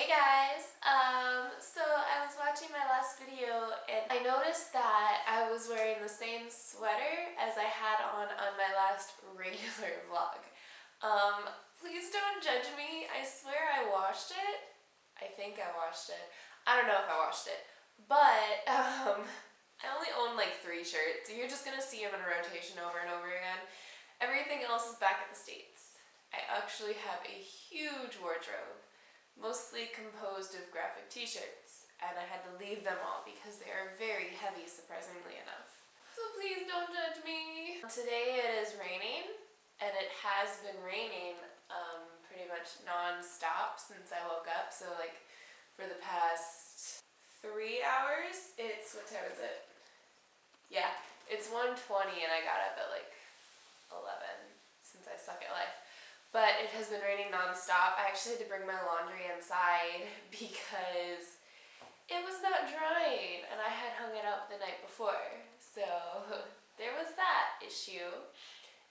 Hey guys, so I was watching my last video and I noticed that I was wearing the same sweater as I had on my last regular vlog. Please don't judge me. I swear I washed it. I think I washed it. I don't know if I washed it. But, I only own like 3 shirts. So you're just gonna see them in a rotation over and over again. Everything else is back at the States. I actually have a huge wardrobe, mostly composed of graphic t-shirts, and I had to leave them all because they are very heavy, surprisingly enough. So please don't judge me. Today it is raining, and it has been raining pretty much non-stop since I woke up. So like for the past 3 hours, what time is it? Yeah, it's 1:20 and I got up at like 11 since I suck at life. But it has been raining non-stop. I actually had to bring my laundry inside because it was not drying and I had hung it up the night before. So there was that issue.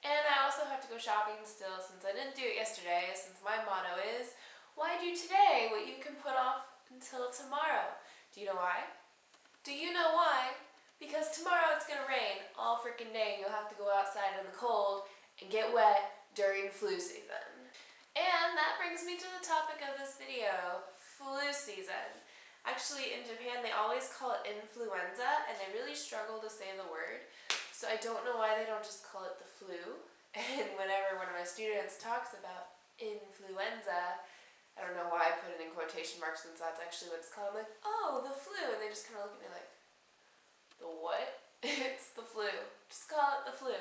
And I also have to go shopping still since I didn't do it yesterday, since my motto is, why do today what you can put off until tomorrow? Do you know why? Do you know why? Because tomorrow it's gonna rain all freaking day and you'll have to go outside in the cold and get wet during flu season. And that brings me to the topic of this video, flu season. Actually, in Japan they always call it influenza and they really struggle to say the word. So I don't know why they don't just call it the flu. And whenever one of my students talks about influenza, I don't know why I put it in quotation marks since that's actually what it's called. I'm like, oh, the flu. And they just kind of look at me like, the what? It's the flu. Just call it the flu.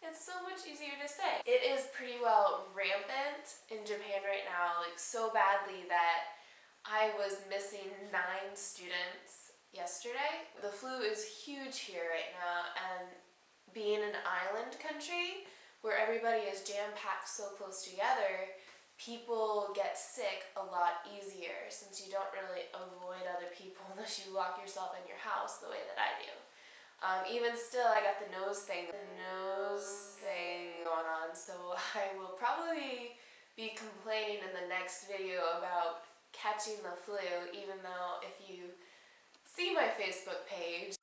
It's so much easier to say. It is pretty well rampant in Japan right now, like so badly that I was missing 9 students yesterday. The flu is huge here right now, and being an island country where everybody is jam-packed so close together, people get sick a lot easier since you don't really avoid other people unless you lock yourself in your house the way that I do. Even still, I got the nose thing going on, so I will probably be complaining in the next video about catching the flu, even though if you see my Facebook page,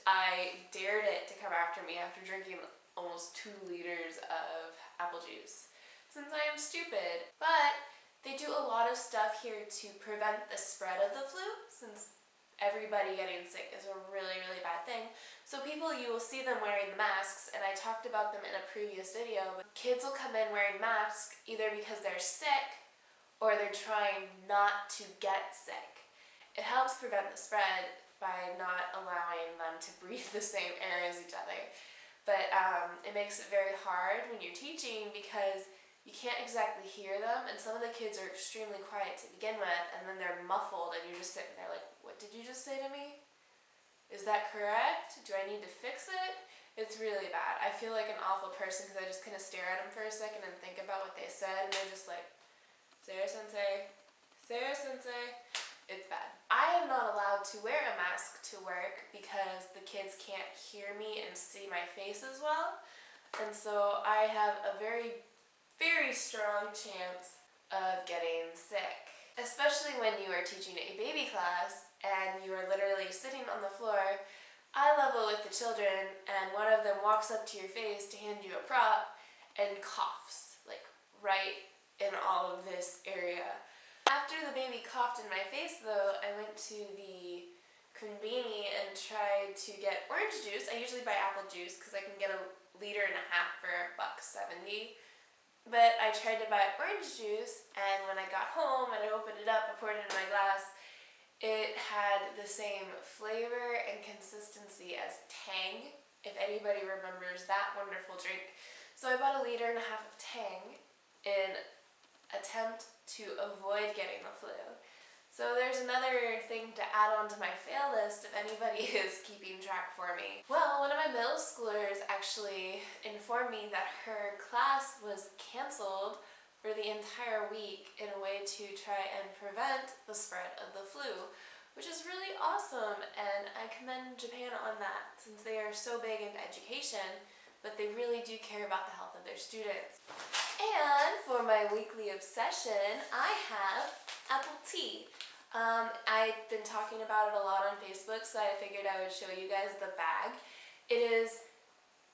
I dared it to come after me after drinking almost 2 liters of apple juice, since I am stupid. But they do a lot of stuff here to prevent the spread of the flu, since everybody getting sick is a really, really bad thing. So people, you will see them wearing the masks, and I talked about them in a previous video, but kids will come in wearing masks either because they're sick or they're trying not to get sick. It helps prevent the spread by not allowing them to breathe the same air as each other. But it makes it very hard when you're teaching because you can't exactly hear them, and some of the kids are extremely quiet to begin with, and then they're muffled, and you're just sitting there like, what did you just say to me? Is that correct? Do I need to fix it? It's really bad. I feel like an awful person because I just kind of stare at them for a second and think about what they said, and they're just like, Sarah Sensei, Sarah Sensei. It's bad. I am not allowed to wear a mask to work because the kids can't hear me and see my face as well, and so I have a very, very strong chance of getting sick. Especially when you are teaching a baby class and you are literally sitting on the floor, eye level with the children, and one of them walks up to your face to hand you a prop and coughs, like right in all of this area. After the baby coughed in my face though, I went to the conveni and tried to get orange juice. I usually buy apple juice because I can get 1.5 liters for $1.70. But I tried to buy orange juice, and when I got home and I opened it up, I poured it in my glass, it had the same flavor and consistency as Tang, if anybody remembers that wonderful drink. So I bought 1.5 liters of Tang in attempt to avoid getting the flu. So there's another thing to add on to my fail list if anybody is keeping track for me. Well, one of my middle schoolers actually informed me that her class was canceled for the entire week in a way to try and prevent the spread of the flu, which is really awesome, and I commend Japan on that since they are so big into education, but they really do care about the health of their students. And And for my weekly obsession, I have apple tea. I've been talking about it a lot on Facebook, so I figured I would show you guys the bag. It is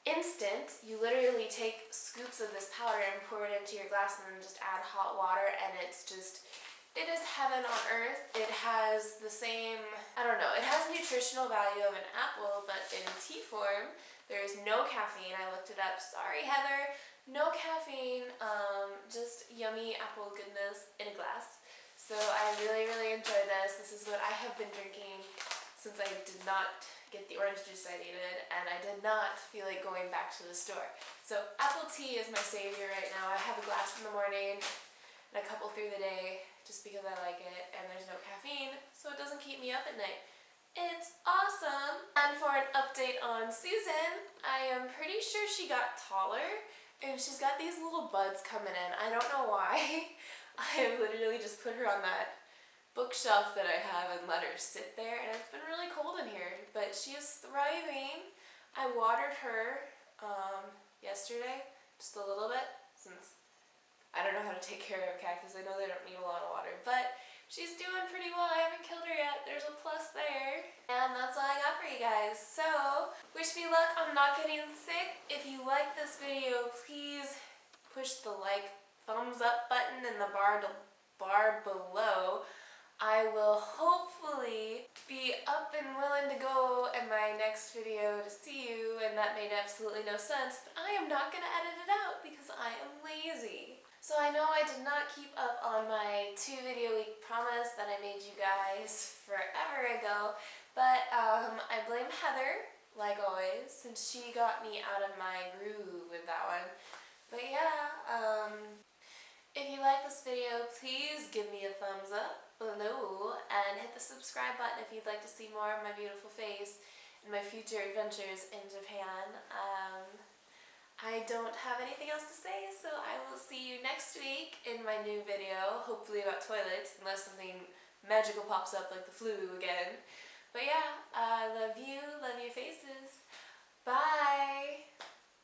instant. You literally take scoops of this powder and pour it into your glass and then just add hot water, and it is heaven on earth. It has the same, I don't know, it has nutritional value of an apple, but in tea form. There's no caffeine. I looked it up. Sorry, Heather. No caffeine. Just yummy apple goodness in a glass. So I really, really enjoy this. This is what I have been drinking since I did not get the orange juice I needed, and I did not feel like going back to the store. So apple tea is my savior right now. I have a glass in the morning and a couple through the day just because I like it, and there's no caffeine, so it doesn't keep me up at night. It's awesome! And for an update on Susan, I am pretty sure she got taller, and she's got these little buds coming in. I don't know why. I have literally just put her on that bookshelf that I have and let her sit there, and it's been really cold in here, but she is thriving. I watered her yesterday, just a little bit, since I don't know how to take care of cactus. I know they don't need a lot of water, but she's doing pretty well. I haven't killed her yet. There's a plus there. And that's all I got for you guys. So, wish me luck on not getting sick. If you like this video, please push the thumbs up button in the bar below. I will hopefully be up and willing to go in my next video to see you, and that made absolutely no sense, but I am not going to edit it out because I am lazy. So I know I did not keep up on my 2-video week promise that I made you guys forever ago, but I blame Heather, like always, since she got me out of my groove with that one. But yeah, if you like this video, please give me a thumbs up below and hit the subscribe button if you'd like to see more of my beautiful face and my future adventures in Japan. I don't have anything else to say, so I will see you next week in my new video, hopefully about toilets, unless something magical pops up like the flu again. But yeah, I love you, love your faces. Bye!